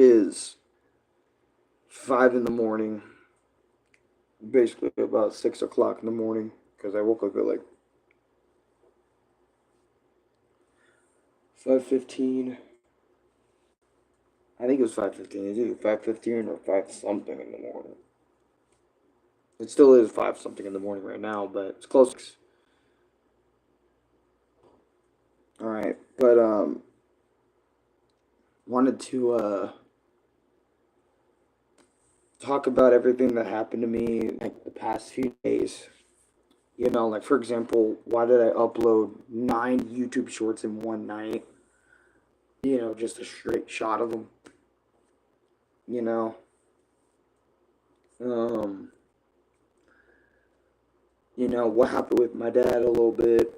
is 5 in the morning, basically about 6 o'clock in the morning, because I woke up at like 5:15. I think it was 5:15. It's either 5:15 or 5 something in the morning. It still is 5 something in the morning right now, but it's close. All right, but wanted to talk about everything that happened to me like the past few days. You know, like for example, why did I upload 9 YouTube shorts in one night? You know, just a straight shot of them. You know, um, what happened with my dad a little bit,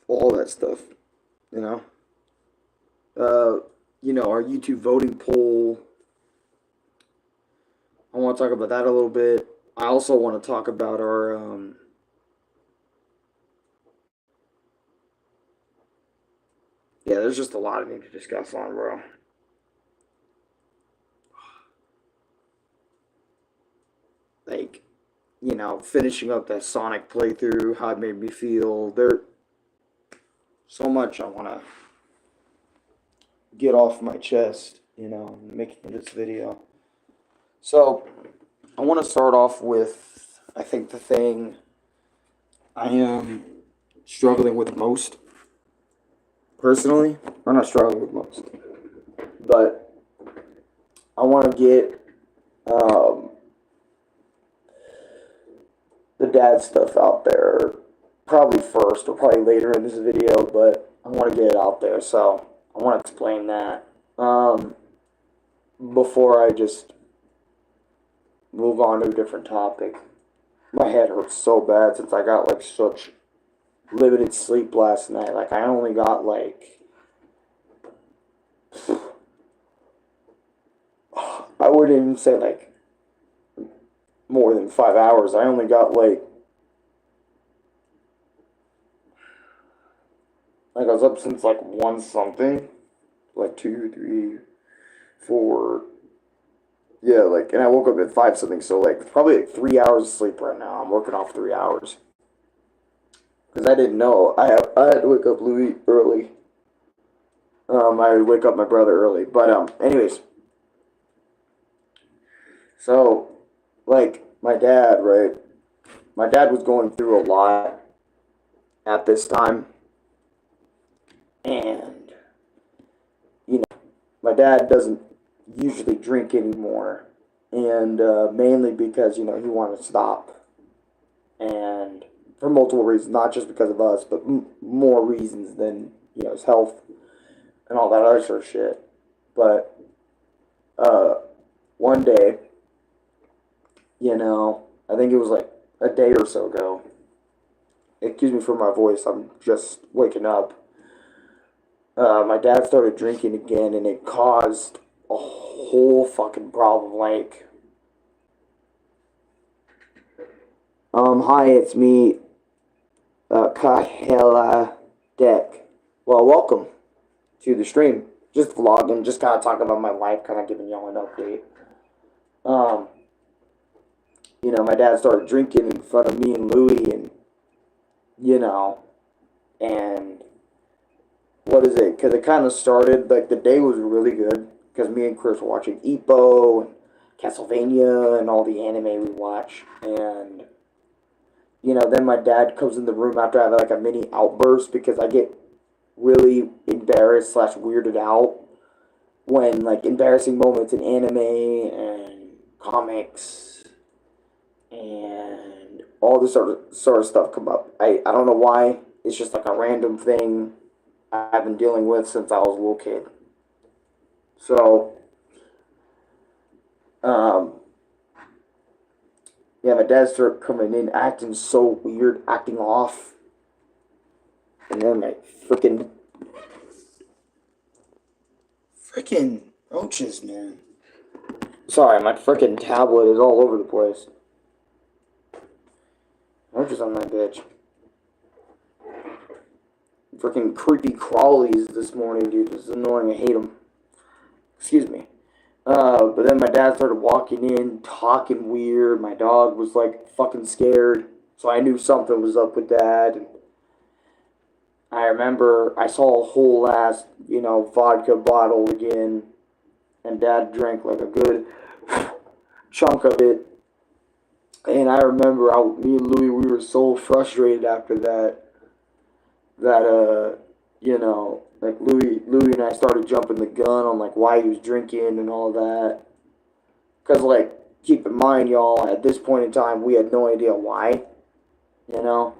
all that stuff. You know, uh, our YouTube voting poll. I want to talk about that a little bit. I also want to talk about our yeah. There's just a lot I need to discuss on, bro. Like, finishing up that Sonic playthrough, how it made me feel. There, so much I want to get off my chest, making this video. So, I want to start off with, I think, the thing I am struggling with most, personally. Or not struggling with most, but I want to get the dad stuff out there probably first or probably later in this video, but I want to get it out there, so I want to explain that before I just move on to a different topic. My head hurts so bad since I got like such limited sleep last night. Like I only got like I wouldn't even say like more than 5 hours. I only got like I was up since like 1 something, like 2, 3, 4. Yeah, like, and I woke up at 5 something, so like probably like 3 hours of sleep right now. I'm working off 3 hours because I didn't know I had to wake up Louis early. I would wake up my brother early, but anyways, so like my dad, right? My dad was going through a lot at this time, and you know, my dad doesn't usually drink anymore, and mainly because he wanted to stop, and for multiple reasons, not just because of us, but more reasons than his health and all that other sort of shit. But uh, one day, I think it was like a day or so ago. Excuse me for my voice. I'm just waking up. My dad started drinking again, and it caused a whole fucking problem. Like, hi, it's me, Kahela Deck. Well, welcome to the stream. Just vlogging, just kind of talking about my life, kind of giving y'all an update. Um, my dad started drinking in front of me and Louie, and and what is it? Because it kind of started, like, the day was really good, because me and Chris were watching Ippo and Castlevania and all the anime we watch, and, then my dad comes in the room after I have, like, a mini outburst, because I get really embarrassed / weirded out when, like, embarrassing moments in anime and comics and all this sort of stuff come up. I don't know why. It's just like a random thing I've been dealing with since I was a little kid. So, um, yeah, my dad started coming in acting so weird, acting off. And then my freaking roaches, man. Sorry, my freaking tablet is all over the place. Roaches on that bitch. Freaking creepy crawlies this morning, dude. This is annoying. I hate them. Excuse me. But then my dad started walking in, talking weird. My dog was like fucking scared. So I knew something was up with Dad. And I remember I saw a whole ass, vodka bottle again. And Dad drank like a good chunk of it. And I remember me and Louie, we were so frustrated after that, like Louie and I started jumping the gun on like why he was drinking and all that. Cause like, keep in mind, y'all, at this point in time, we had no idea why. You know,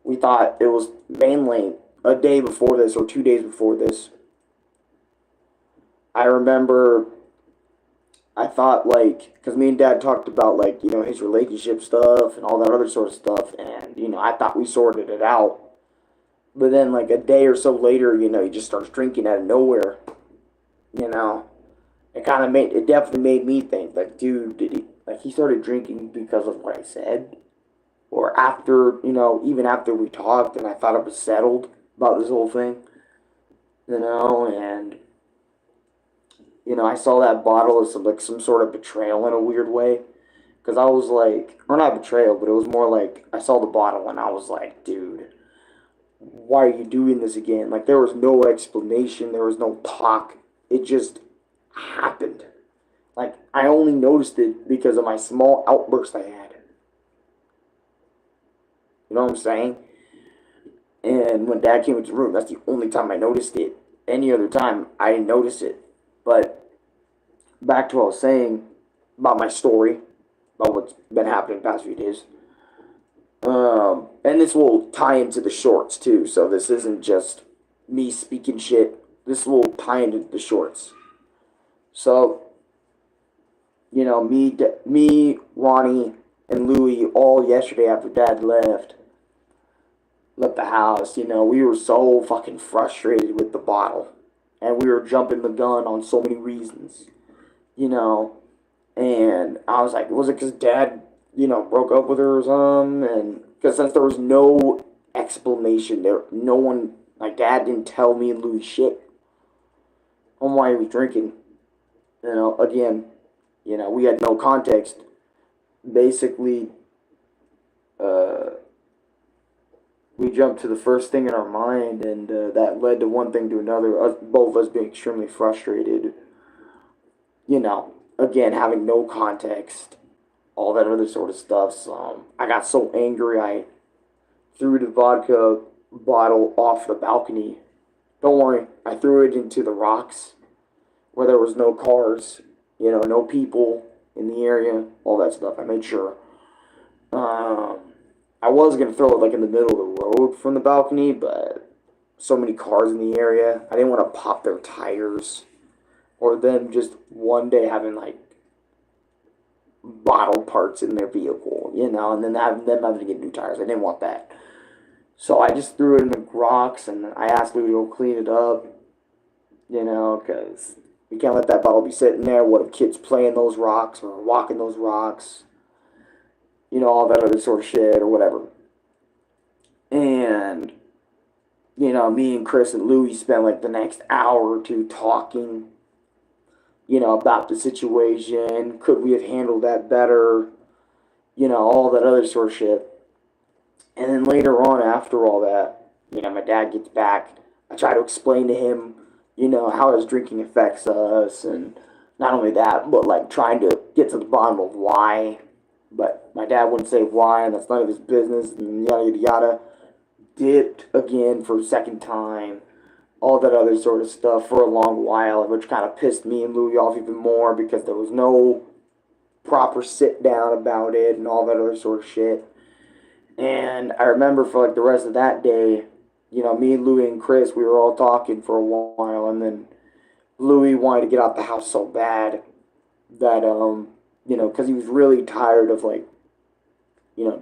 we thought it was mainly a day before this or 2 days before this. I remember I thought like, because me and Dad talked about like, his relationship stuff and all that other sort of stuff, and I thought we sorted it out. But then like a day or so later, he just starts drinking out of nowhere. You know, it definitely made me think like, dude, did he started drinking because of what I said, or after, even after we talked and I thought it was settled about this whole thing, and I saw that bottle as some sort of betrayal in a weird way. Because I was like, or not betrayal, but it was more like I saw the bottle and I was like, dude, why are you doing this again? Like, there was no explanation, there was no talk. It just happened. Like, I only noticed it because of my small outburst I had. You know what I'm saying? And when Dad came into the room, that's the only time I noticed it. Any other time, I didn't notice it. But back to what I was saying about my story, about what's been happening the past few days. And this will tie into the shorts too, so this isn't just me speaking shit. This will tie into the shorts. So, me, Ronnie, and Louie all yesterday after Dad left the house, we were so fucking frustrated with the bottle. And we were jumping the gun on so many reasons, And I was like, was it because Dad, broke up with her or something? And because since there was no explanation there, no one, my dad didn't tell me and Louis shit on why he was drinking. Again, we had no context. Basically, we jumped to the first thing in our mind, and that led to one thing to another. Both of us being extremely frustrated. Again, having no context, all that other sort of stuff. So I got so angry, I threw the vodka bottle off the balcony. Don't worry, I threw it into the rocks where there was no cars, no people in the area, all that stuff. I made sure. I was gonna throw it like in the middle of the road from the balcony, but so many cars in the area, I didn't want to pop their tires, or them just one day having like bottle parts in their vehicle, and then them having to get new tires. I didn't want that. So I just threw it in the rocks, and I asked Louie to go clean it up, because you can't let that bottle be sitting there. What if kids play in those rocks or walking those rocks? All that other sort of shit or whatever. And, me and Chris and Louie spent like the next hour or two talking, about the situation. Could we have handled that better? All that other sort of shit. And then later on, after all that, my dad gets back. I try to explain to him, how his drinking affects us. And not only that, but like trying to get to the bottom of why. But my dad wouldn't say why, and that's none of his business, and yada, yada, yada. Dipped again for a second time. All that other sort of stuff for a long while, which kind of pissed me and Louie off even more because there was no proper sit down about it and all that other sort of shit. And I remember for like the rest of that day, me and Louie and Chris, we were all talking for a while, and then Louie wanted to get out the house so bad that, because he was really tired of like,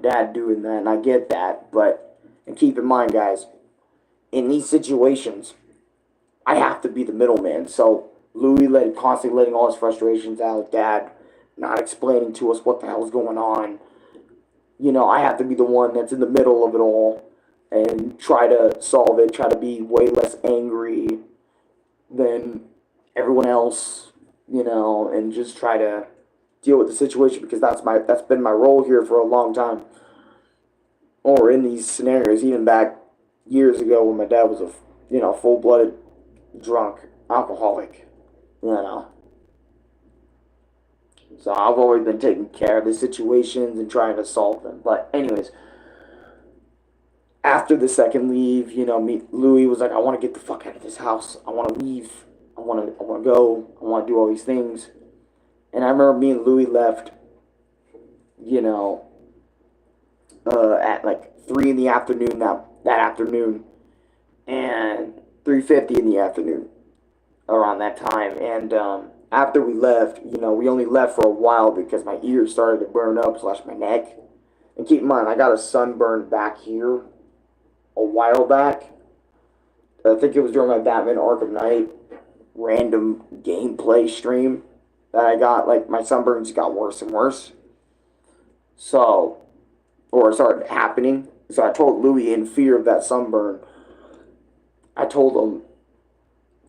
Dad doing that, and I get that, but, and keep in mind, guys, in these situations, I have to be the middleman. So Louis constantly letting all his frustrations out. Dad not explaining to us what the hell's going on. I have to be the one that's in the middle of it all and try to solve it. Try to be way less angry than everyone else, and just try to deal with the situation because that's been my role here for a long time. Or in these scenarios, even back years ago when my dad was a full blooded drunk alcoholic, you know. So I've always been taking care of the situations and trying to solve them. But anyways, after the second leave, me Louis was like, I want to get the fuck out of this house. I want to leave. I want to go. I want to do all these things. And I remember me and Louis left, you know, at like 3 in the afternoon that afternoon, and 3:50 in the afternoon around that time. And after we left, we only left for a while because my ears started to burn up / my neck. And keep in mind, I got a sunburn back here a while back. I think it was during my Batman Arkham Knight random gameplay stream that I got. Like, my sunburns got worse and worse. So, or it started happening. So I told Louis, in fear of that sunburn, I told him,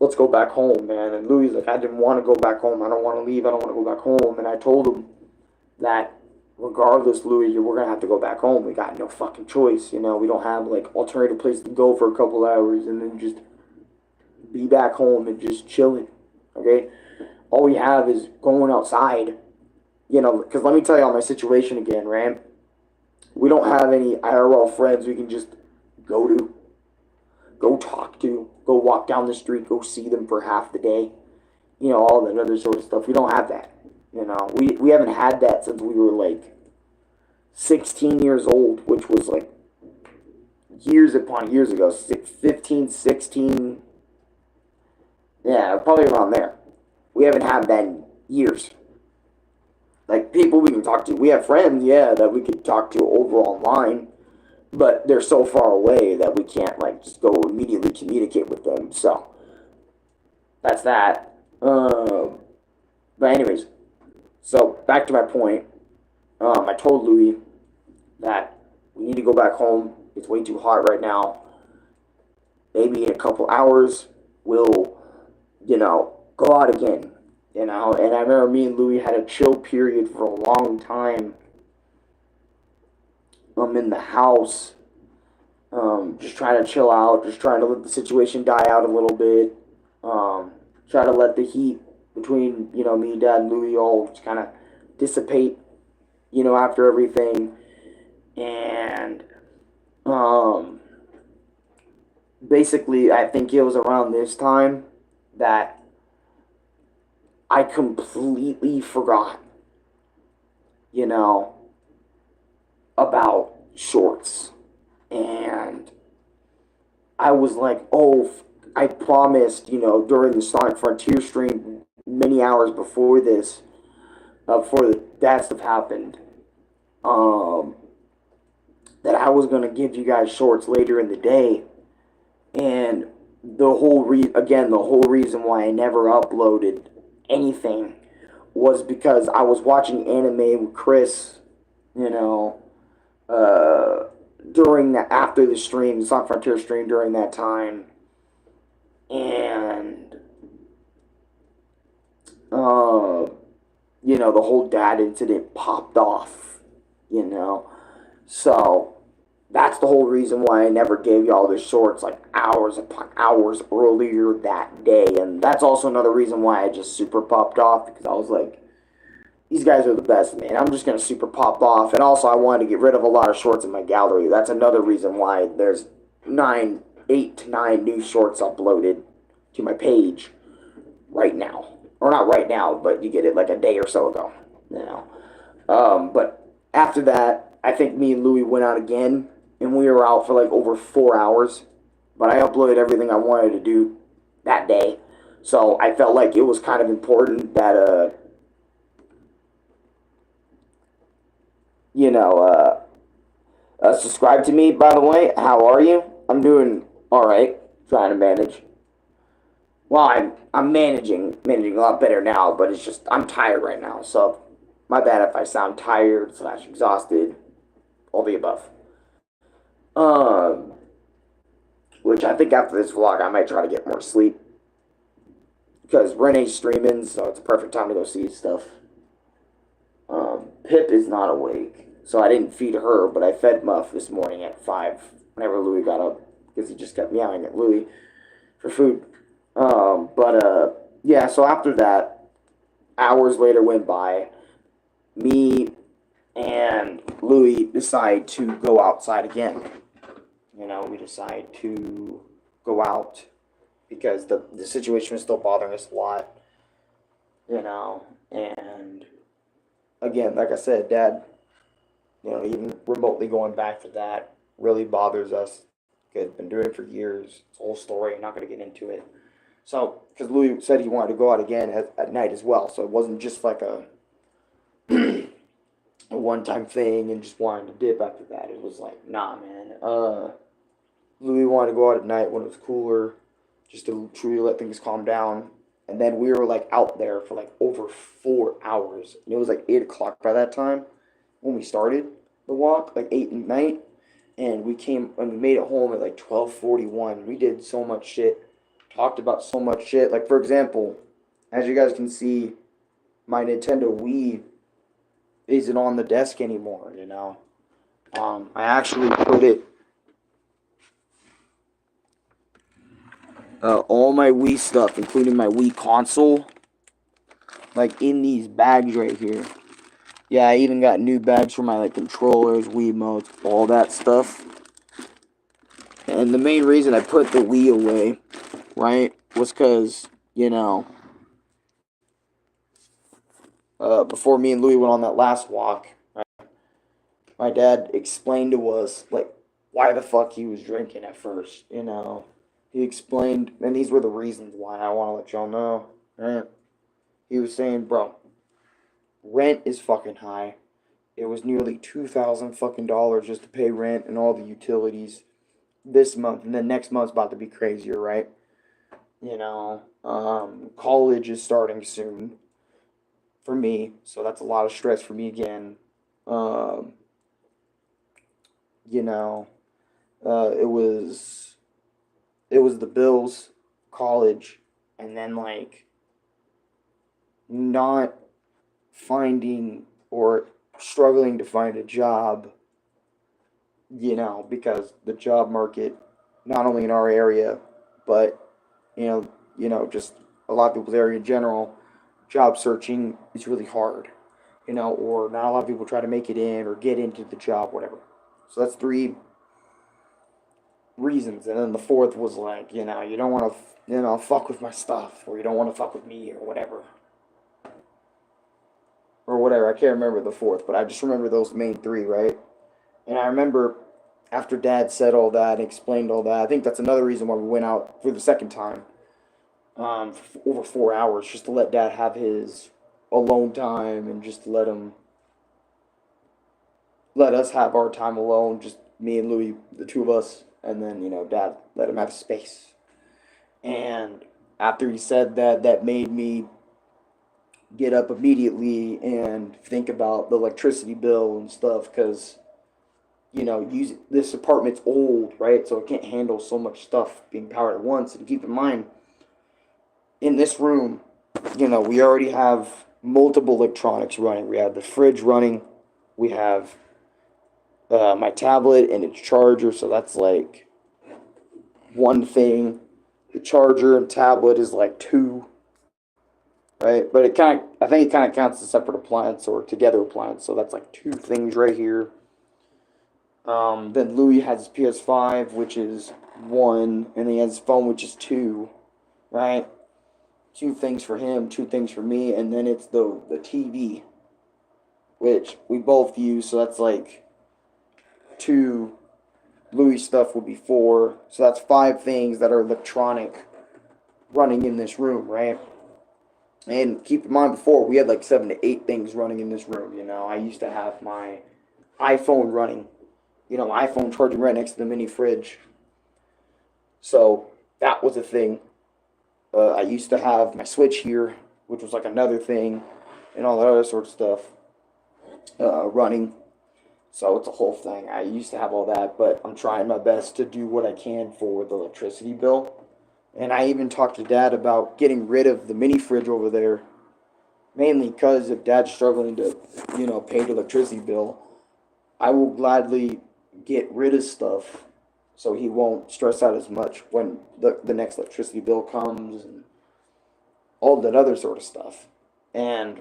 let's go back home, man. And Louis like, I didn't want to go back home. I don't want to leave. I don't want to go back home. And I told him that regardless, Louis, we're going to have to go back home. We got no fucking choice. We don't have like alternative place to go for a couple hours and then just be back home and just chilling. Okay? All we have is going outside. Because let me tell you all my situation again, right? We don't have any IRL friends we can just go to, go talk to, go walk down the street, go see them for half the day. All that other sort of stuff. We don't have that. We haven't had that since we were like 16 years old, which was like years upon years ago. 15, 16. Yeah, probably around there. We haven't had that in years. Like, people we can talk to. We have friends, yeah, that we could talk to over online, but they're so far away that we can't, like, just go immediately communicate with them. So, that's that. But anyways, so back to my point. I told Louis that we need to go back home. It's way too hot right now. Maybe in a couple hours, we'll, go out again. And I remember me and Louis had a chill period for a long time. In the house, just trying to chill out, just trying to let the situation die out a little bit. Try to let the heat between, me, Dad, and Louis all just kind of dissipate, after everything. And basically, I think it was around this time that I completely forgot, about shorts. And I was like, oh, I promised, during the Sonic Frontier stream many hours before this, before that stuff happened, that I was going to give you guys shorts later in the day. And the whole reason why I never uploaded anything was because I was watching anime with Chris, after the stream, the Sonic Frontier stream during that time. And, the whole dad incident popped off, So, that's the whole reason why I never gave y'all the shorts like hours upon hours earlier that day. And that's also another reason why I just super popped off, because I was like, these guys are the best, man. I'm just going to super pop off. And also, I wanted to get rid of a lot of shorts in my gallery. That's another reason why there's 8 to 9 new shorts uploaded to my page right now. Or not right now, but you get it like a day or so ago. But after that, I think me and Louis went out again, and we were out for like over 4 hours. But I uploaded everything I wanted to do that day. So I felt like it was kind of important that, subscribe to me, by the way. How are you? I'm doing alright. Trying to manage. Well, I'm managing a lot better now, but it's just, I'm tired right now. So, my bad if I sound tired / exhausted. All the above. Which I think after this vlog, I might try to get more sleep. because Renee's streaming, so it's a perfect time to go see his stuff. Pip is not awake, so I didn't feed her, but I fed Muff this morning at 5 whenever Louie got up, because he just kept meowing at Louie for food. Yeah, so after that, hours later went by. Me and Louie decide to go outside again. We decide to go out because the situation was still bothering us a lot, and again, like I said, Dad, even remotely going back to that really bothers us. Because been doing it for years. It's a whole story. I'm not going to get into it. So, because Louis said he wanted to go out again at night as well, so it wasn't just like a a one-time thing and just wanted to dip after that. It was like, nah, man. Louis wanted to go out at night when it was cooler, just to truly let things calm down. And then we were like out there for like over 4 hours. And it was like 8 o'clock by that time when we started the walk, like 8 at night. And we made it home at like 12:41. We did so much shit, talked about so much shit. Like, for example, as you guys can see, my Nintendo Wii isn't on the desk anymore. I actually put it. All my Wii stuff, including my Wii console, like in these bags right here. Yeah, I even got new bags for my controllers, Wii modes, all that stuff. And the main reason I put the Wii away, right, was because, before me and Louie went on that last walk, right, my dad explained to us, why the fuck he was drinking at first, He explained, and these were the reasons why. I want to let y'all know, right? He was saying, bro, rent is fucking high. It was nearly $2,000 just to pay rent and all the utilities this month, and then next month's about to be crazier, right? College is starting soon for me, so that's a lot of stress for me again. Um, you know, it was the bills, college, and then not finding or struggling to find a job, because the job market, not only in our area, but just a lot of people's area in general, job searching is really hard, or not a lot of people try to make it in or get into the job, whatever. So that's three reasons, and then the fourth was you don't want to, fuck with my stuff, or you don't want to fuck with me, or whatever. Or whatever. I can't remember the fourth, but I just remember those main three, right? And I remember after Dad said all that and explained all that, I think that's another reason why we went out for the second time, for over 4 hours, just to let Dad have his alone time and just to let us have our time alone, just me and Louie, the two of us, and then Dad let him have space. And after he said that, that made me get up immediately and think about the electricity bill and stuff, because this apartment's old, right? So it can't handle so much stuff being powered at once. And keep in mind, in this room, we already have multiple electronics running. We have the fridge running. We have my tablet and its charger. So that's one thing. The charger and tablet is two, right? But I think it kind of counts as a separate appliance or together appliance. So that's two things right here. Then Louis has his PS5, which is one, and he has his phone, which is two, right? Two things for him, two things for me, and then it's the TV, which we both use, so that's two. Louis stuff would be four, so that's five things that are electronic running in this room, right? And keep in mind, before we had 7 to 8 things running in this room. I used to have my iPhone running. My iPhone charging right next to the mini fridge. So that was a thing. I used to have my Switch here, which was another thing, and all that other sort of stuff running. So it's a whole thing. I used to have all that, but I'm trying my best to do what I can for the electricity bill. And I even talked to Dad about getting rid of the mini fridge over there, mainly because if Dad's struggling to, pay the electricity bill, I will gladly get rid of stuff so he won't stress out as much when the next electricity bill comes and all that other sort of stuff. And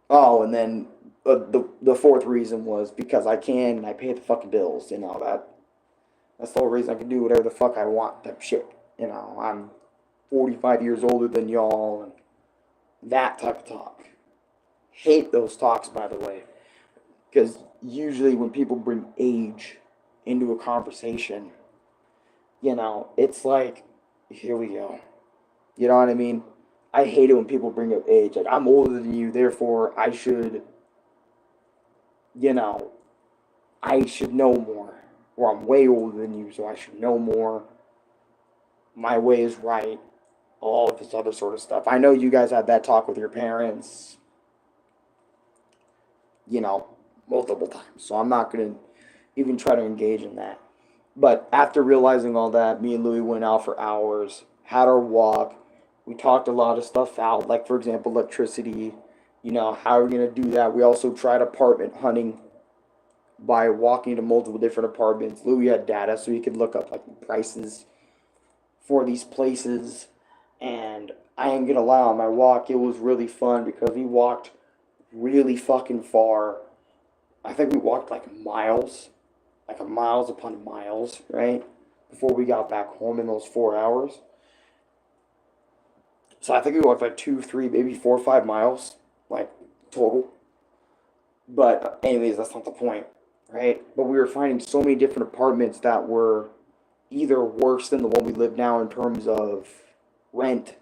and then the fourth reason was because I can and I pay the fucking bills. That's the whole reason I can do whatever the fuck I want. Type shit. I'm 45 years older than y'all and that type of talk. Hate those talks, by the way, because usually when people bring age into a conversation, it's like, here we go. You know what I mean? I hate it when people bring up age. Like, I'm older than you, therefore you know, I should know more. Or I'm way older than you, so I should know more. My way is right. All of this other sort of stuff. I know you guys had that talk with your parents, you know, multiple times. So I'm not going to even try to engage in that. But after realizing all that, me and Louie went out for hours, had our walk. We talked a lot of stuff out, like, for example, electricity. How are we going to do that? We also tried apartment hunting by walking to multiple different apartments. Louis had data so he could look up like prices for these places. And I ain't gonna lie, on my walk, it was really fun because we walked really fucking far. I think we walked like miles upon miles, right? Before we got back home in those 4 hours. So I think we walked like 2, 3, maybe 4 or 5 miles, like total. But anyways, that's not the point, right? But we were finding so many different apartments that were either worse than the one we live now in terms of rent,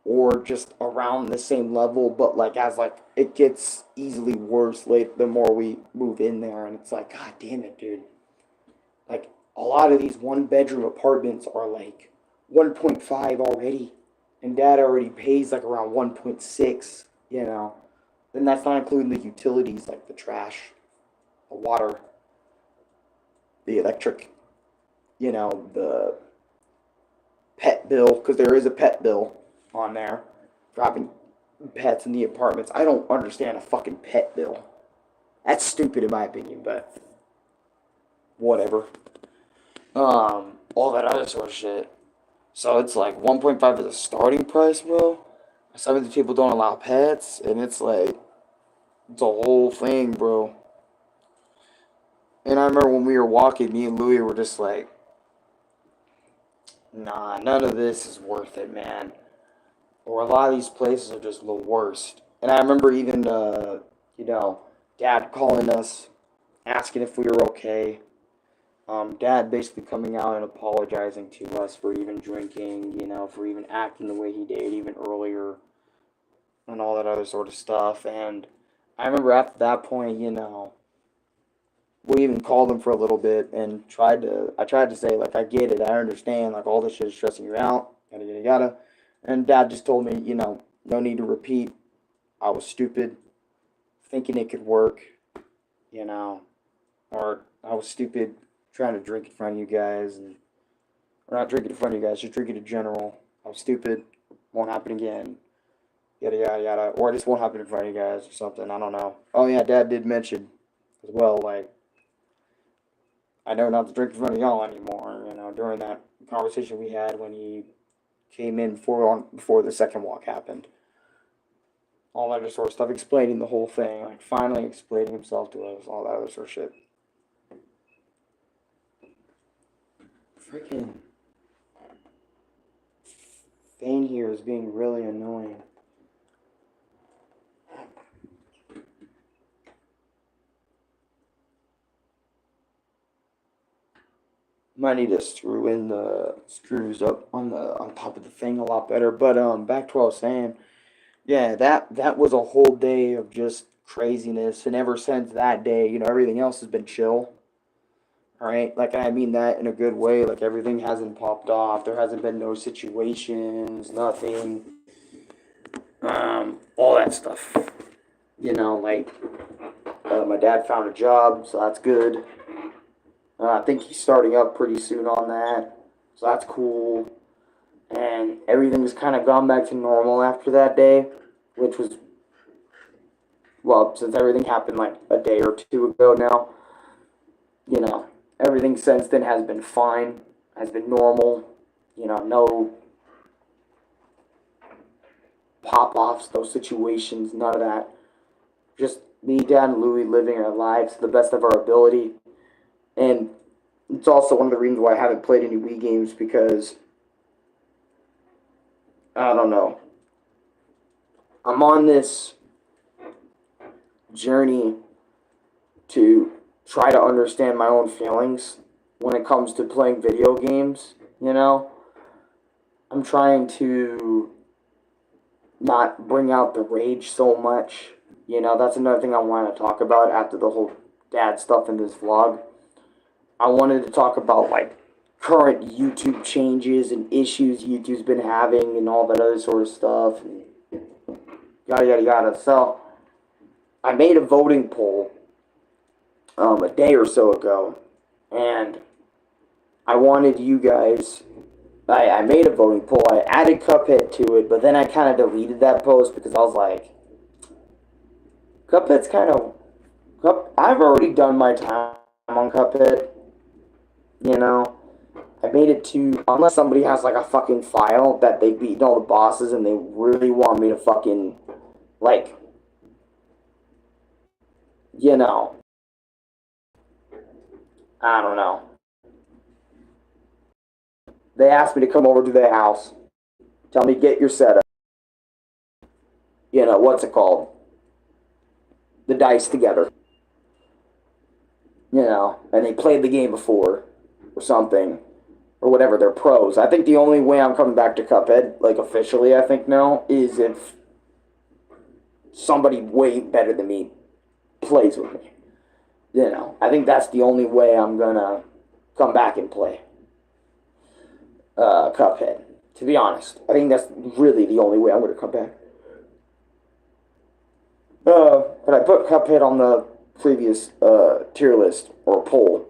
or just around the same level, but like as like it gets easily worse late the more we move in there, and it's like, god damn it, dude. Like, a lot of these one bedroom apartments are like 1.5 already, and Dad already pays like around 1.6. Then that's not including the utilities like the trash, the water, the electric, the pet bill, because there is a pet bill on there for having pets in the apartments. I don't understand a fucking pet bill. That's stupid in my opinion, but whatever. All that other sort of shit. So it's like 1.5 is a starting price, bro. Some of the people don't allow pets, and it's like, it's a whole thing, bro. And I remember when we were walking, me and Louie were just like, nah, none of this is worth it, man. Or a lot of these places are just the worst. And I remember even, Dad calling us, asking if we were okay. Dad basically coming out and apologizing to us for even drinking, for even acting the way he did even earlier, and all that other sort of stuff. And I remember after that point, we even called him for a little bit and I tried to say, like, I get it, I understand, like, all this shit is stressing you out, yada, yada, yada. And Dad just told me, no need to repeat. I was stupid, thinking it could work, or I was stupid trying to drink in front of you guys, or not drinking in front of you guys, just drinking in general. I was stupid, won't happen again, yada, yada, yada. Or it just won't happen in front of you guys or something, I don't know. Oh, yeah, Dad did mention as well, like, I know not to drink in front of y'all anymore, during that conversation we had when he came in before the second walk happened. All that other sort of stuff, explaining the whole thing, like finally explaining himself to us, all that other sort of shit. Freaking Thane here is being really annoying. Might need to screw in the screws up on top of the thing a lot better. But back to what I was saying. Yeah, that was a whole day of just craziness, and ever since that day, everything else has been chill. All right, like, I mean that in a good way. Like, everything hasn't popped off. There hasn't been no situations, nothing, all that stuff. Like, my dad found a job, so that's good. I think he's starting up pretty soon on that, so that's cool. and everything's kind of gone back to normal after that day, which was, well, since everything happened like a day or two ago now, you know, everything since then has been fine, has been normal, you know, no pop-offs, no situations, none of that. Just me, Dad, and Louie living our lives to the best of our ability. And it's also one of the reasons why I haven't played any Wii games, because, I don't know, I'm on this journey to try to understand my own feelings when it comes to playing video games, you know? I'm trying to not bring out the rage so much. You know, that's another thing I want to talk about after the whole dad stuff in this vlog. I wanted to talk about, like, current YouTube changes and issues YouTube's been having and all that other sort of stuff. And yada, yada, yada. So, I made a voting poll a day or so ago, and I wanted you guys... I made a voting poll. I added Cuphead to it, but then I kind of deleted that post because I was like, Cuphead's kind of... I've already done my time on Cuphead, you know? I made it to... Unless somebody has, like, a fucking file that they've beaten all the bosses and they really want me to fucking, like, you know... I don't know. They asked me to come over to their house. Tell me, get your setup. You know, what's it called? The dice together. You know, and they played the game before, or something. Or whatever, they're pros. I think the only way I'm coming back to Cuphead, like officially, I think now, is if somebody way better than me plays with me. You know, I think that's the only way I'm gonna come back and play Cuphead. To be honest, I think that's really the only way I'm gonna come back. But I put Cuphead on the previous tier list or poll.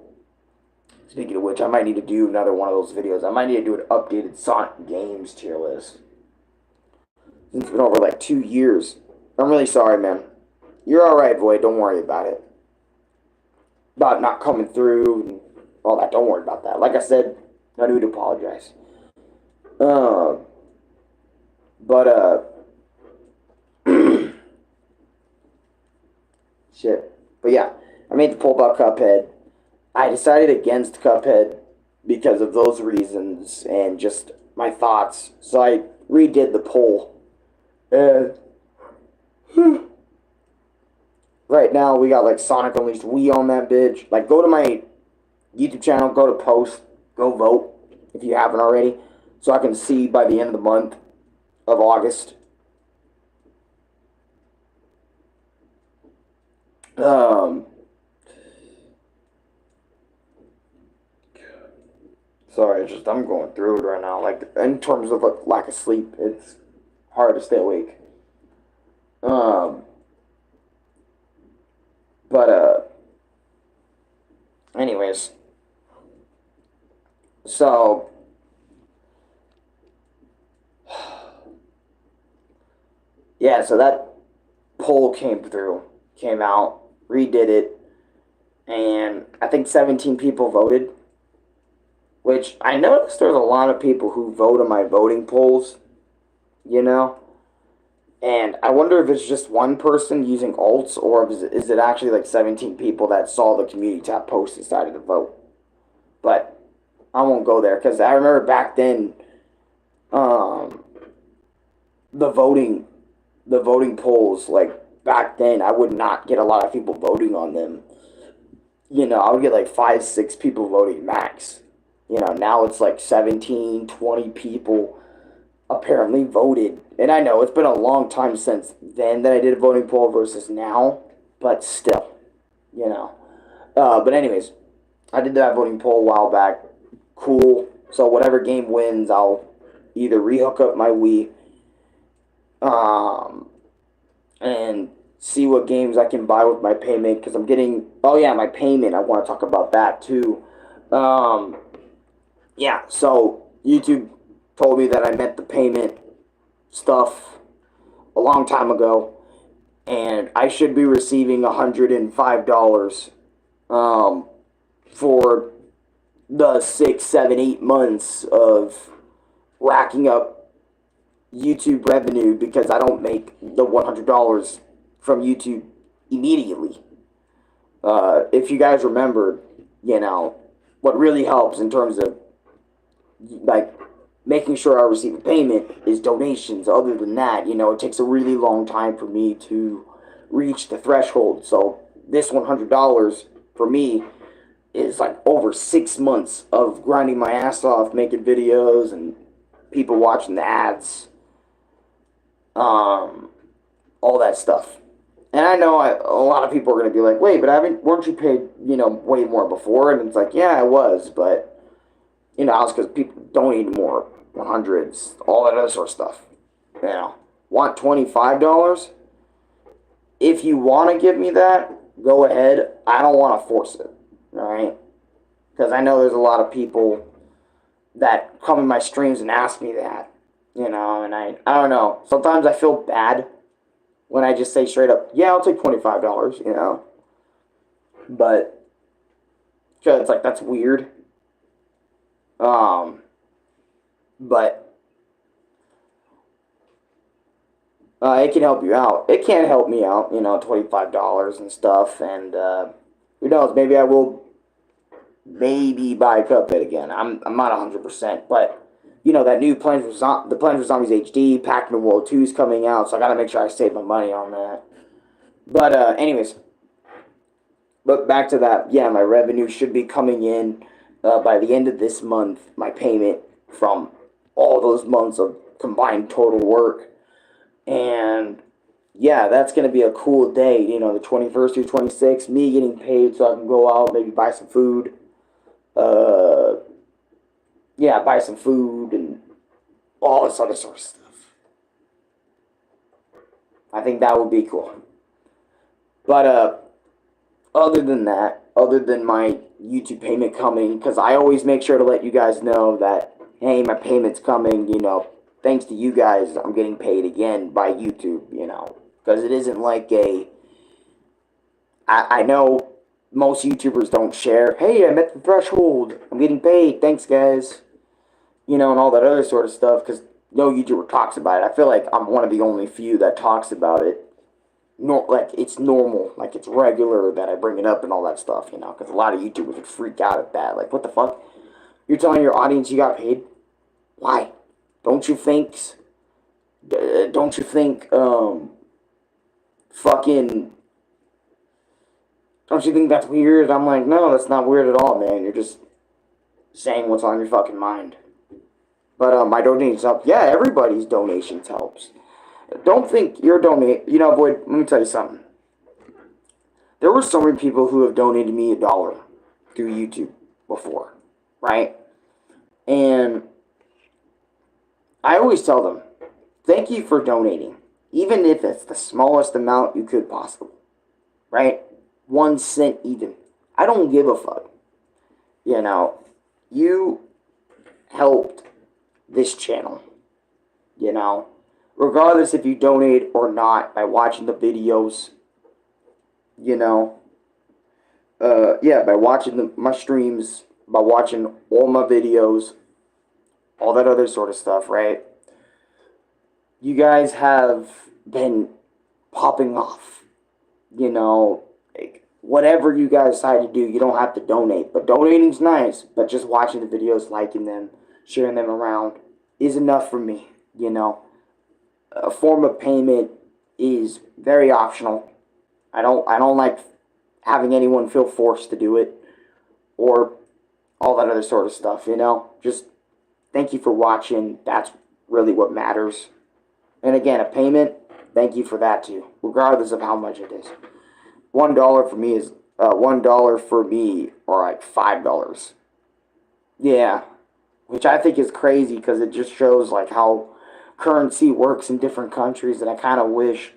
Speaking of which, I might need to do another one of those videos. I might need to do an updated Sonic Games tier list. It's been over like 2 years. I'm really sorry, man. You're alright, boy. Don't worry about it. About not coming through and all that. Don't worry about that. Like I said, no need to apologize. Shit. But yeah, I made the poll about Cuphead. I decided against Cuphead because of those reasons and just my thoughts. So I redid the poll. And right now we got like Sonic Unleashed Wii on that bitch. Like, go to my YouTube channel, go to post, go vote if you haven't already, so I can see by the end of the month of August. Sorry, I'm going through it right now. Like, in terms of like, lack of sleep, it's hard to stay awake. Anyways. So, yeah, so that poll came out, redid it, and I think 17 people voted, which I noticed there's a lot of people who vote on my voting polls, you know, and I wonder if it's just one person using alts, or is it actually like 17 people that saw the community tab post and decided to vote. But I won't go there, because I remember back then, the voting polls, like, back then, I would not get a lot of people voting on them. You know, I would get like 5, 6 people voting max. You know, now it's like 17, 20 people apparently voted. And I know it's been a long time since then that I did a voting poll versus now, but still, you know. But anyways, I did that voting poll a while back. Cool. So whatever game wins, I'll either rehook up my Wii, and see what games I can buy with my payment, because I'm getting... Oh yeah, my payment, I want to talk about that too. Yeah, so YouTube told me that I met the payment stuff a long time ago, and I should be receiving $105 for the 6, 7, 8 months of racking up YouTube revenue because I don't make the $100 from YouTube immediately. If you guys remember, what really helps in terms of like making sure I receive a payment is donations. Other than that, it takes a really long time for me to reach the threshold. So this $100 for me is like over 6 months of grinding my ass off, making videos and people watching the ads, all that stuff. And I know a lot of people are going to be like, wait, but weren't you paid, way more before? And it's like, yeah, I was, but, I was because people donate more, 100s, all that other sort of stuff. Want $25? If you want to give me that, go ahead. I don't want to force it, all right? Because I know there's a lot of people that come in my streams and ask me that, and I don't know. Sometimes I feel bad when I just say straight up, yeah, I'll take $25, But, because it's like, that's weird. But it can help you out. It can help me out, $25 and stuff. And who knows? Maybe I will buy Cuphead again. I'm not 100%, but that new the Plants vs Zombies HD, Pac-Man World 2 is coming out, so I gotta make sure I save my money on that. But anyways, but back to that. Yeah, my revenue should be coming in by the end of this month. My payment from all those months of combined total work. And yeah, that's going to be a cool day, the 21st through 26th, me getting paid so I can go out, maybe buy some food. Buy some food and all this other sort of stuff. I think that would be cool. But other than that, other than my YouTube payment coming, because I always make sure to let you guys know that, hey, my payment's coming, thanks to you guys, I'm getting paid again by YouTube, because it isn't like I know most YouTubers don't share, hey, I met the threshold, I'm getting paid, thanks guys, and all that other sort of stuff, because no YouTuber talks about it. I feel like I'm one of the only few that talks about it. Like it's normal, like it's regular that I bring it up and all that stuff, because a lot of YouTubers would freak out at that. Like, what the fuck? You're telling your audience you got paid? Why? Don't you think, fucking, don't you think that's weird? I'm like, no, that's not weird at all, man. You're just saying what's on your fucking mind. But my donations help. Yeah, everybody's donations helps. Don't think your Void, let me tell you something. There were so many people who have donated me $1 through YouTube before, right? And I always tell them, thank you for donating, even if it's the smallest amount you could possibly, right? 1 cent even. I don't give a fuck. You helped this channel, regardless if you donate or not by watching the videos, by watching my streams, by watching all my videos, all that other sort of stuff, right? You guys have been popping off, like, whatever you guys decide to do, you don't have to donate, but donating's nice, but just watching the videos, liking them, sharing them around is enough for me, A form of payment is very optional. I don't like having anyone feel forced to do it or all that other sort of stuff, Just thank you for watching. That's really what matters. And again, a payment, thank you for that too, regardless of how much it is. $1 for me is $1 for me, or like $5. Yeah, which I think is crazy because it just shows like how currency works in different countries, and I kind of wish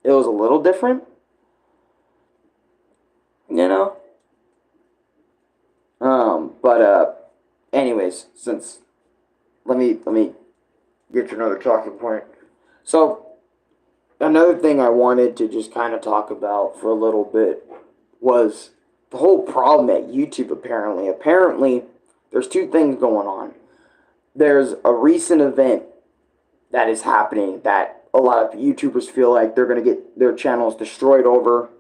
it was a little different, But anyways, since let me get to another talking point. So another thing I wanted to just kind of talk about for a little bit was the whole problem at YouTube. Apparently, there's two things going on. There's a recent event that is happening that a lot of YouTubers feel like they're going to get their channels destroyed over.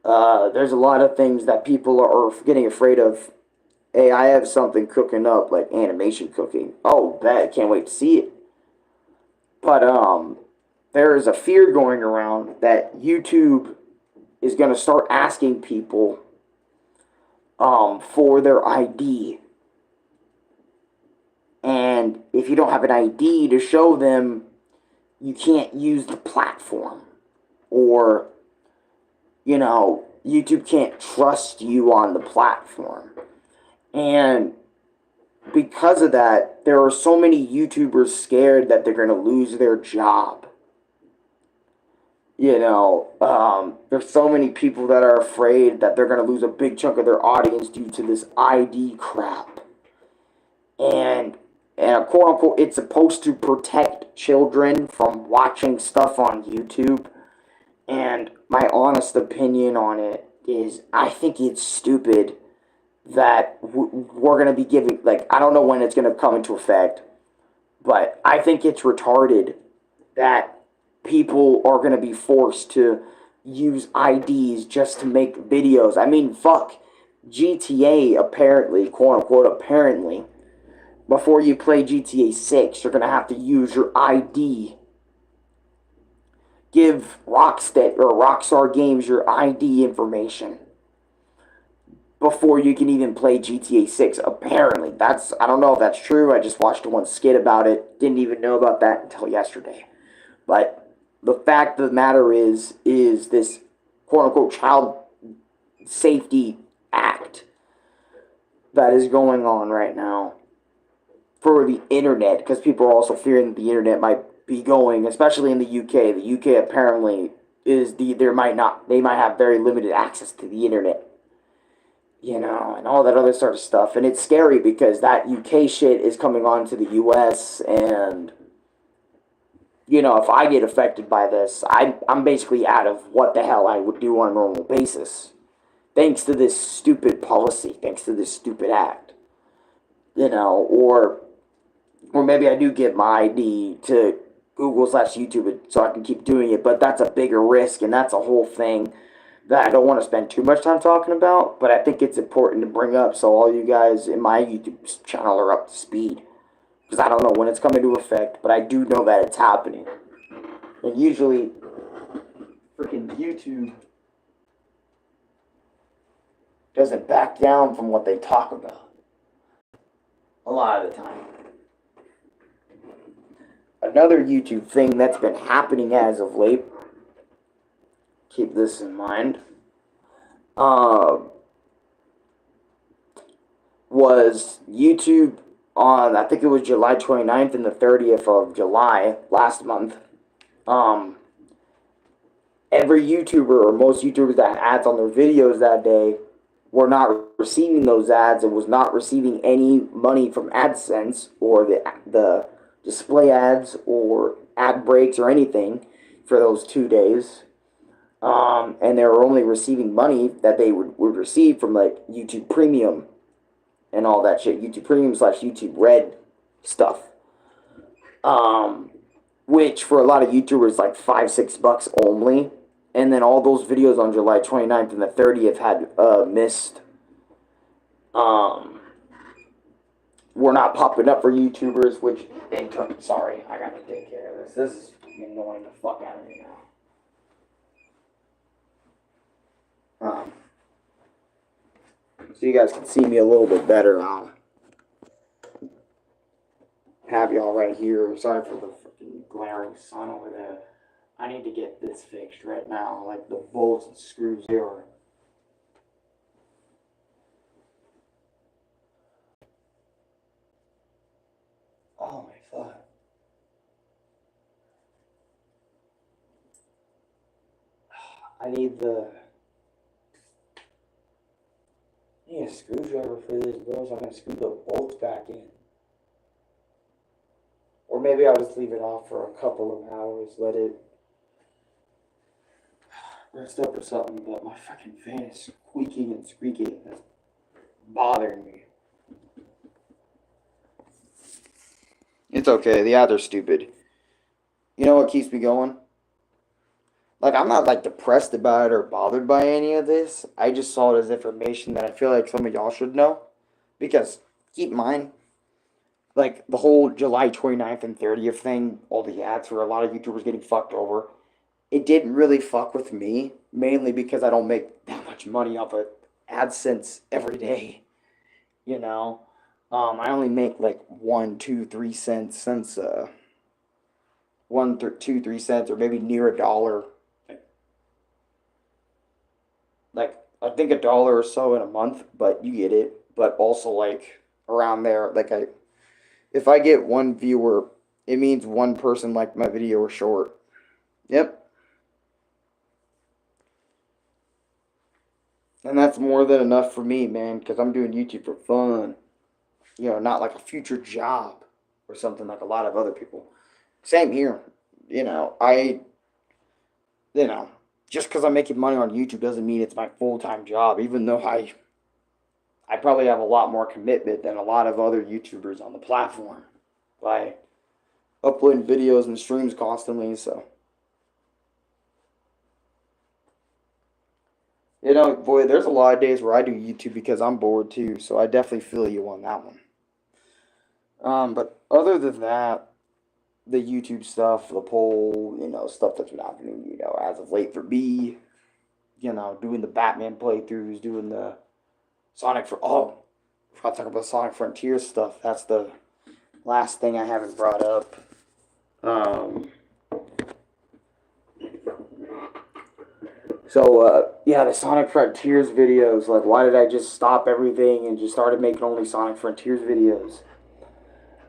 There's a lot of things that people are getting afraid of. Hey, I have something cooking up, like animation cooking. Oh, bet, can't wait to see it. But there is a fear going around that YouTube is going to start asking people for their ID. And if you don't have an ID to show them, you can't use the platform. Or, YouTube can't trust you on the platform. And because of that, there are so many YouTubers scared that they're going to lose their job. There's so many people that are afraid that they're going to lose a big chunk of their audience due to this ID crap. And quote unquote, it's supposed to protect children from watching stuff on YouTube. And my honest opinion on it is, I think it's stupid that we're going to be giving, like, I don't know when it's going to come into effect, but I think it's retarded that people are going to be forced to use IDs just to make videos. I mean, fuck, GTA apparently, quote unquote, apparently, before you play GTA 6, you're going to have to use your ID. Give Rockstar Games your ID information before you can even play GTA 6. Apparently. I don't know if that's true. I just watched one skit about it. Didn't even know about that until yesterday. But the fact of the matter is this quote-unquote child safety act that is going on right now for the internet, because people are also fearing that the internet might be going, especially in the UK. The UK apparently they might have very limited access to the internet. And all that other sort of stuff. And it's scary because that UK shit is coming on to the US, and if I get affected by this, I'm basically out of what the hell I would do on a normal basis. Thanks to this stupid policy, thanks to this stupid act. Or maybe I do give my ID to Google/YouTube so I can keep doing it, but that's a bigger risk, and that's a whole thing that I don't want to spend too much time talking about, but I think it's important to bring up so all you guys in my YouTube channel are up to speed. Because I don't know when it's coming into effect, but I do know that it's happening. And usually, freaking YouTube doesn't back down from what they talk about. A lot of the time. Another YouTube thing that's been happening as of late, keep this in mind, was YouTube on, I think it was July 29th and the 30th of July, last month. Every YouTuber, or most YouTubers that had ads on their videos that day, were not receiving those ads and was not receiving any money from AdSense or the display ads or ad breaks or anything for those 2 days. And they were only receiving money that they would receive from like YouTube Premium and all that shit. YouTube Premium/YouTube Red stuff. Which for a lot of YouTubers like $5-6 only. And then all those videos on July 29th and the 30th had missed. Were not popping up for YouTubers, which in turn, sorry, I gotta take care of this. This is annoying the fuck out of me now. So you guys can see me a little bit better. I'll have y'all right here. Sorry for the freaking glaring sun over there. I need to get this fixed right now. Like the bolts and screws here. Oh my fuck. I need a screwdriver for this, bro, so I can screw the bolts back in. Or maybe I'll just leave it off for a couple of hours, let it rest up or something. But my fucking fan is squeaking and squeaking. That's bothering me. It's okay. The ads are stupid. You know what keeps me going? Like, I'm not, like, depressed about it or bothered by any of this. I just saw it as information that I feel like some of y'all should know. Because, keep in mind, like, the whole July 29th and 30th thing, all the ads for a lot of YouTubers getting fucked over, it didn't really fuck with me. Mainly because I don't make that much money off of AdSense every day. You know? I only make, like, 1, 2, 3 cents since, 1, 2, 3 cents, or maybe near $1. Like, I think $1 or so in a month, but you get it. But also, like, around there, like, if I get one viewer, it means one person liked my video or short. Yep. And that's more than enough for me, man, because I'm doing YouTube for fun. You know, not like a future job or something like a lot of other people. Same here. You know, just because I'm making money on YouTube doesn't mean it's my full-time job, even though I probably have a lot more commitment than a lot of other YouTubers on the platform by uploading videos and streams constantly, so. You know, boy, there's a lot of days where I do YouTube because I'm bored too, so I definitely feel you on that one. But other than that, the YouTube stuff, the poll, stuff that's been happening, as of late for me, doing the Batman playthroughs, doing the Sonic I forgot to talk about Sonic Frontiers stuff. That's the last thing I haven't brought up. The Sonic Frontiers videos, like, why did I just stop everything and just started making only Sonic Frontiers videos?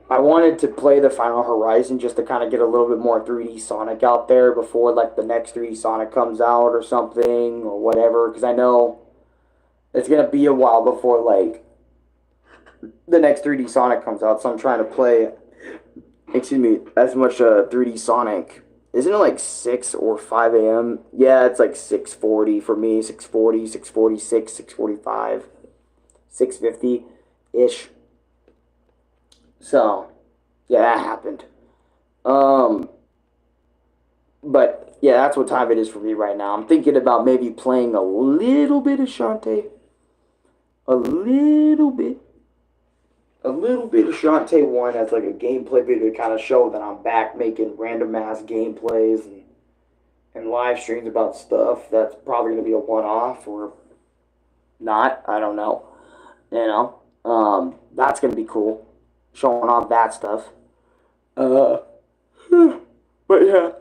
I wanted to play the Final Horizon just to kind of get a little bit more 3D Sonic out there before, like, the next 3D Sonic comes out or something or whatever, because I know it's going to be a while before, like, the next 3D Sonic comes out, so I'm trying to play, as much 3D Sonic. Isn't it like 6 or 5 a.m.? Yeah, it's like 6:40 for me, 6:40, 6:46, 6:45, 6:50-ish. So, yeah, that happened. But, yeah, that's what time it is for me right now. I'm thinking about maybe playing a little bit of Shantae. A little bit of Shantae 1 as like a gameplay video to kind of show that I'm back making random ass gameplays and live streams about stuff. That's probably going to be a one-off or not. I don't know. That's going to be cool. Showing off that stuff. But yeah,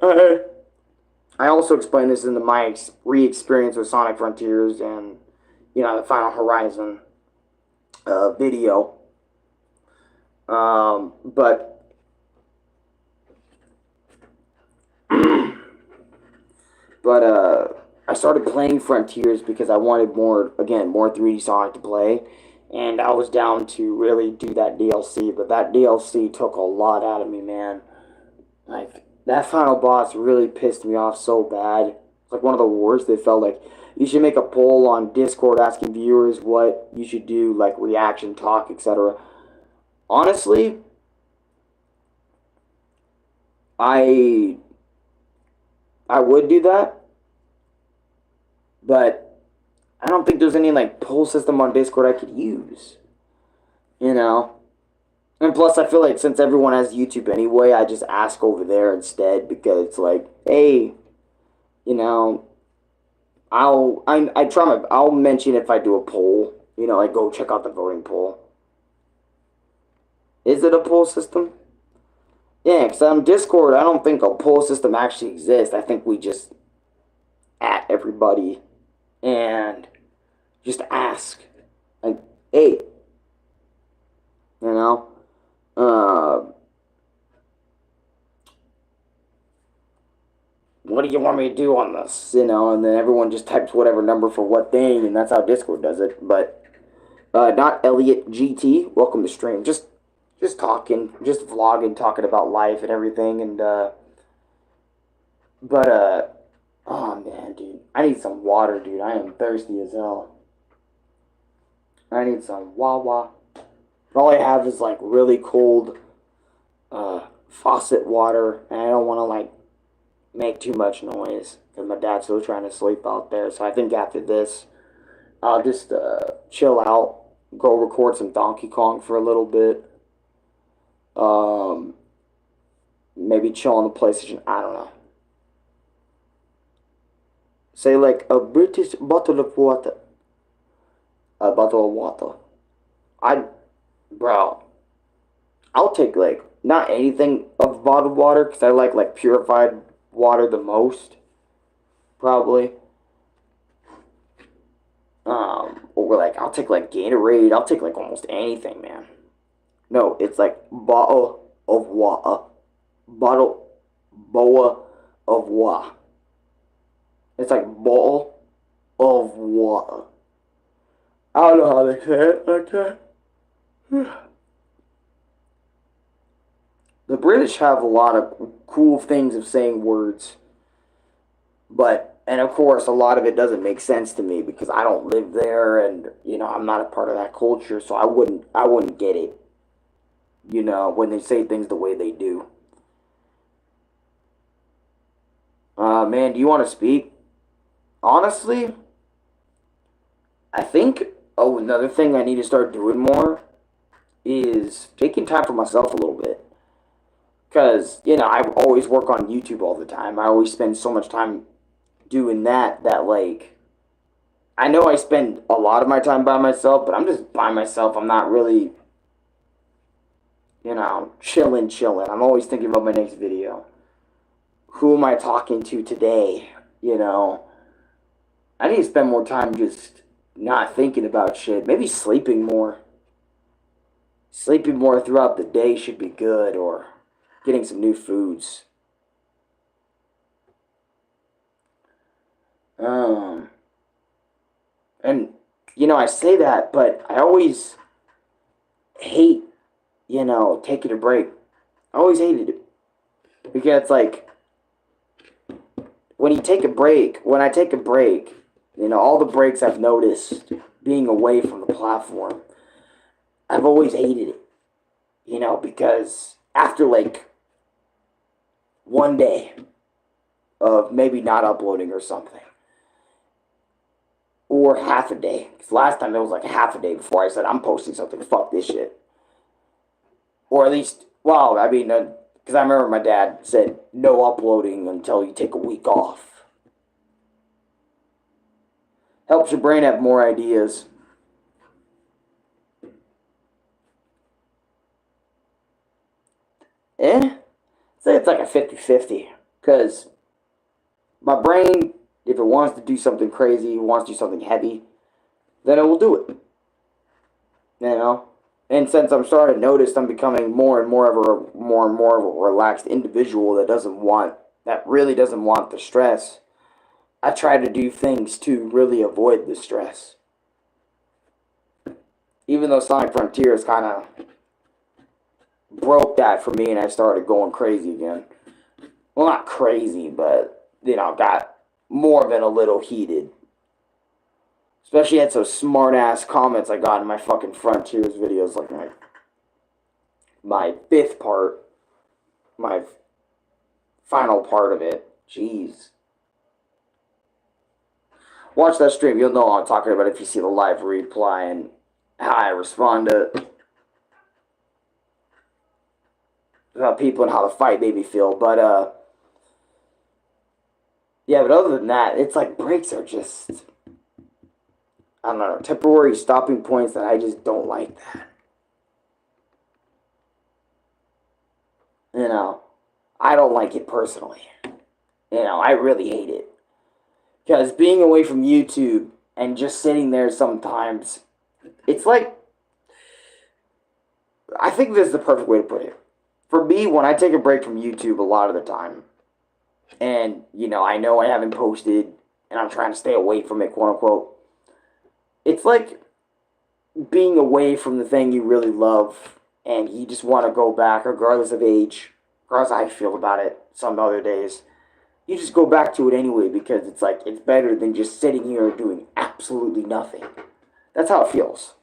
I also explained this in my re-experience with Sonic Frontiers and, the Final Horizon video. But I started playing Frontiers because I wanted more 3D Sonic to play, and I was down to really do that DLC, but that DLC took a lot out of me, man. Like, that final boss really pissed me off so bad. It's like one of the worst. It felt like you should make a poll on Discord asking viewers what you should do, like reaction, talk, etc. Honestly, I would do that, but I don't think there's any, like, poll system on Discord I could use, And plus, I feel like since everyone has YouTube anyway, I just ask over there instead, because it's like, hey, I'll mention if I do a poll, like, go check out the voting poll. Is it a poll system? Yeah, because on Discord, I don't think a poll system actually exists. I think we just at everybody and just ask. Like, hey, what do you want me to do on this? And then everyone just types whatever number for what thing, and that's how Discord does it. But, not Elliot GT, welcome to stream. Just just talking, just vlogging, talking about life and everything. And but oh man, dude, I need some water, dude. I am thirsty as hell. I need some Wawa. All I have is like really cold faucet water, and I don't want to like make too much noise because my dad's still trying to sleep out there. So I think after this, I'll just chill out, go record some Donkey Kong for a little bit. Um, Maybe chill on the PlayStation. I don't know. Say like a British bottle of water. A bottle of water. I, bro, I'll take like not anything of bottled water because I like purified water the most, probably. Or like I'll take like Gatorade. I'll take like almost anything, man. No, it's like bottle of water, bottle, boa of water. It's like bottle of water. I don't know how they say it like that. The British have a lot of cool things of saying words, but and of course a lot of it doesn't make sense to me because I don't live there and I'm not a part of that culture, so I wouldn't get it. When they say things the way they do. Man, do you want to speak? Honestly, I think another thing I need to start doing more is taking time for myself a little bit. Because, I always work on YouTube all the time. I always spend so much time doing that, like, I know I spend a lot of my time by myself, but I'm just by myself. I'm not really, chilling. I'm always thinking about my next video. Who am I talking to today? I need to spend more time just not thinking about shit. Maybe sleeping more. Sleeping more throughout the day should be good, or getting some new foods. Um, and I say that, but I always hate, taking a break. I always hated it because it's like when I take a break, all the breaks I've noticed being away from the platform, I've always hated it, because after like one day of maybe not uploading or something, or half a day, because last time it was like half a day before I said I'm posting something, fuck this shit, or at least, well, I mean, because I remember my dad said no uploading until you take a week off. Helps your brain have more ideas. Say it's like a 50-50. Because my brain, if it wants to do something crazy, wants to do something heavy, then it will do it. And since I'm starting to notice I'm becoming more and more of a relaxed individual that really doesn't want the stress, I try to do things to really avoid the stress. Even though Sonic Frontiers kind of broke that for me and I started going crazy again. Well, not crazy, but, got more than a little heated. Especially at those smart-ass comments I got in my fucking Frontiers videos, like my fifth part, my final part of it. Jeez. Watch that stream, you'll know what I'm talking about if you see the live reply and how I respond to about people and how the fight made me feel. But, yeah, but other than that, it's like breaks are just, I don't know, temporary stopping points that I just don't like that. I don't like it personally. I really hate it. Because being away from YouTube and just sitting there sometimes, it's like, I think this is the perfect way to put it. For me, when I take a break from YouTube a lot of the time, and, I know I haven't posted, and I'm trying to stay away from it, quote unquote, it's like being away from the thing you really love and you just want to go back regardless of age, regardless of how you feel about it some other days. You just go back to it anyway because it's like it's better than just sitting here doing absolutely nothing. That's how it feels.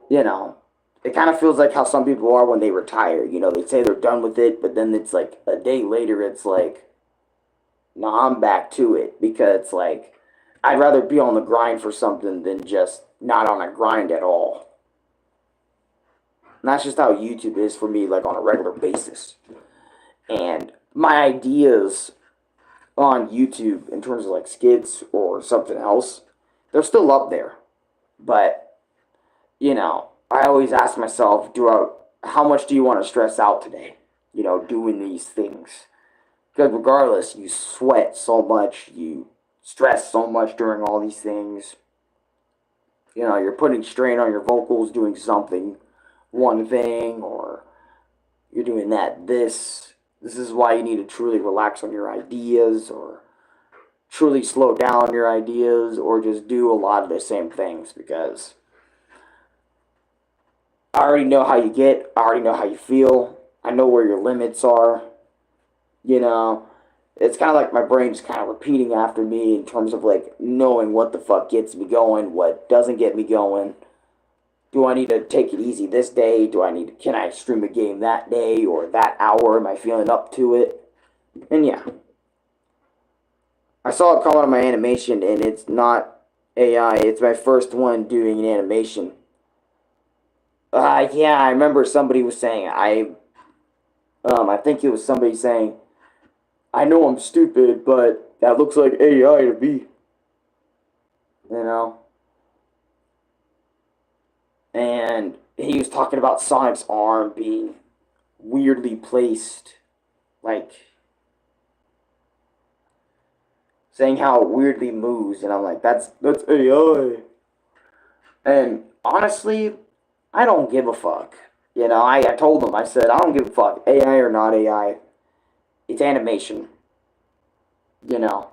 You know, it kind of feels like how some people are when they retire. You know, they say they're done with it, but then it's like a day later, it's like, no, I'm back to it because it's like I'd rather be on the grind for something than just not on a grind at all. And that's just how YouTube is for me, like on a regular basis. And my ideas on YouTube in terms of like skits or something else, they're still up there. But, you know, I always ask myself, how much do you want to stress out today? You know, doing these things. Because regardless, you sweat so much, you stress so much during all these things. You know, you're putting strain on your vocals doing something, one thing, or you're doing that, this. This is why you need to truly relax on your ideas, or truly slow down your ideas, or just do a lot of the same things, because I already know how you get, I already know how you feel, I know where your limits are, you know. It's kind of like my brain's kind of repeating after me in terms of like knowing what the fuck gets me going, what doesn't get me going. Do I need to take it easy this day? Can I stream a game that day or that hour? Am I feeling up to it? And yeah. I saw a comment on my animation and it's not AI. It's my first one doing an animation. Yeah, I remember somebody was saying, I think it was somebody saying, I know I'm stupid, but that looks like AI to me. You know? And he was talking about Sonic's arm being weirdly placed, like saying how it weirdly moves, and I'm like, that's AI. And honestly, I don't give a fuck. You know, I told him, I said, I don't give a fuck, AI or not AI. It's animation. You know,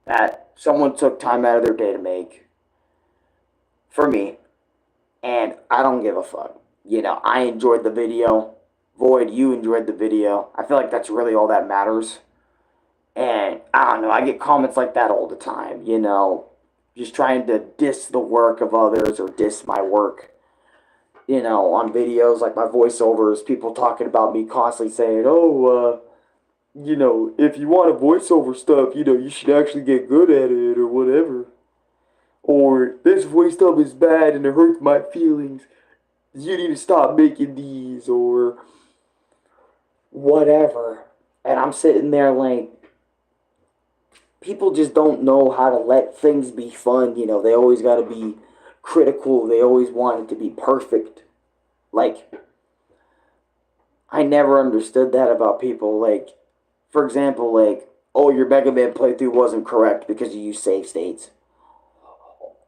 that someone took time out of their day to make for me, and I don't give a fuck. You know, I enjoyed the video. Void, you enjoyed the video. I feel like that's really all that matters. And I don't know, I get comments like that all the time, you know, just trying to diss the work of others or diss my work, you know, on videos like my voiceovers, people talking about me constantly saying, oh, you know, if you want to voiceover stuff, you know, you should actually get good at it or whatever. Or this voice stuff is bad and it hurts my feelings. You need to stop making these or whatever. And I'm sitting there like, people just don't know how to let things be fun. You know, they always got to be critical. They always want it to be perfect. Like, I never understood that about people. Like, for example, like, oh, your Mega Man playthrough wasn't correct because you used save states.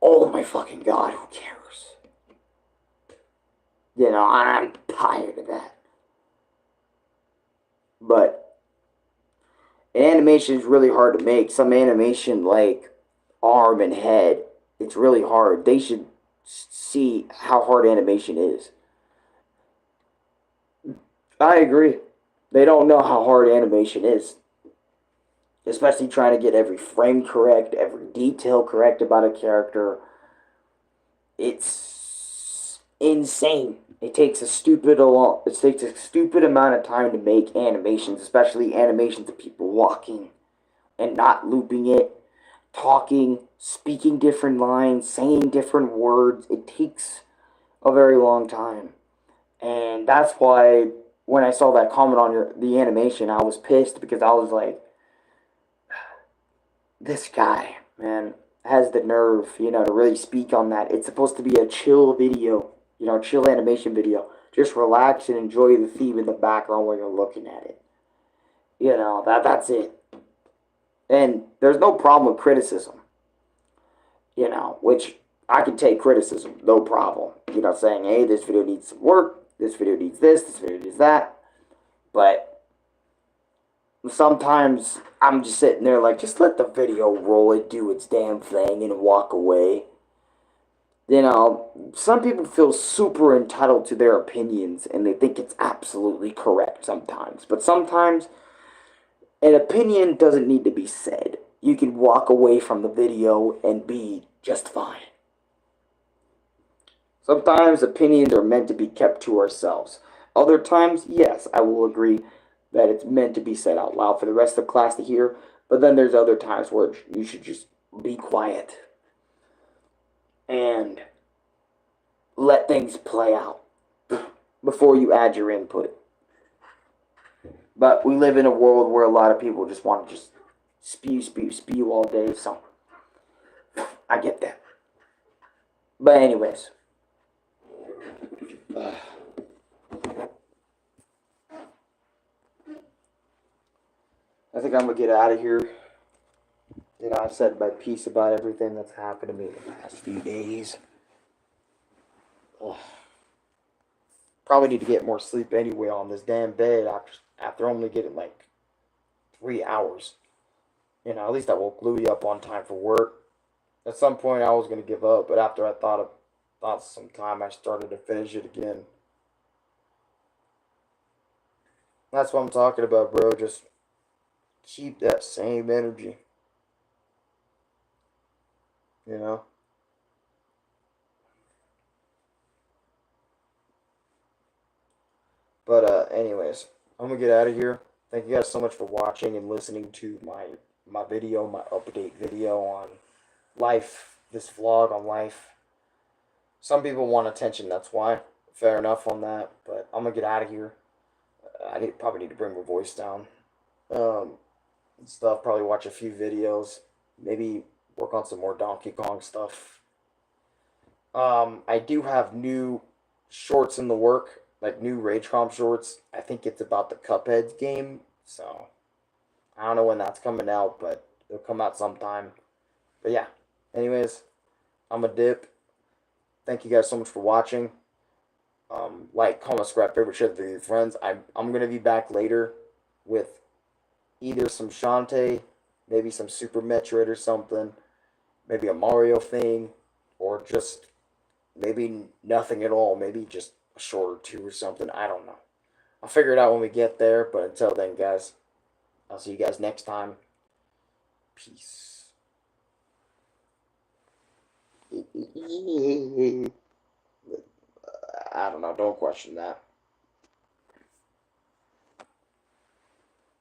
Oh my fucking god, who cares? You know, I'm tired of that. But animation is really hard to make. Some animation, like arm and head, it's really hard. They should see how hard animation is. I agree. They don't know how hard animation is. Especially trying to get every frame correct, every detail correct about a character. It's insane. It takes a stupid amount of time to make animations, especially animations of people walking and not looping it, talking, speaking different lines, saying different words. It takes a very long time. And that's why when I saw that comment on the animation, I was pissed because I was like, this guy, man, has the nerve, you know, to really speak on that. It's supposed to be a chill video, you know, chill animation video. Just relax and enjoy the theme in the background while you're looking at it. You know, that's it. And there's no problem with criticism, you know, which I can take criticism, no problem. You know, saying, hey, this video needs some work, this video needs this video needs that. But sometimes I'm just sitting there like, just let the video roll it, do its damn thing, and walk away. You know, some people feel super entitled to their opinions and they think it's absolutely correct sometimes. But sometimes an opinion doesn't need to be said. You can walk away from the video and be just fine. Sometimes opinions are meant to be kept to ourselves. Other times, yes, I will agree that it's meant to be said out loud for the rest of the class to hear. But then there's other times where you should just be quiet and let things play out before you add your input. But we live in a world where a lot of people just want to just spew all day, so I get that. But anyways, I think I'm gonna get out of here. You know, I've said my piece about everything that's happened to me in the past few days. Ugh. Probably need to get more sleep anyway on this damn bed after only getting like 3 hours. You know, at least I woke Louie up on time for work. At some point, I was gonna give up, but after I thought some time, I started to finish it again. That's what I'm talking about, bro. Just keep that same energy. You know. But anyways, I'm gonna get out of here. Thank you guys so much for watching and listening to my video, my update video on life. This vlog on life. Some people want attention. That's why. Fair enough on that. But I'm gonna get out of here. Probably need to bring my voice down. And stuff. Probably watch a few videos. Maybe work on some more Donkey Kong stuff. I do have new shorts in the work, like new Rage Comp shorts. I think it's about the Cuphead game, so I don't know when that's coming out, but it'll come out sometime. But yeah, anyways, I'm a dip. Thank you guys so much for watching. Like, comment, subscribe, favorite, share with your friends. I'm gonna be back later with either some Shantae, maybe some Super Metroid or something, maybe a Mario thing, or just maybe nothing at all. Maybe just a short or two or something. I don't know. I'll figure it out when we get there. But until then, guys, I'll see you guys next time. Peace. I don't know. Don't question that.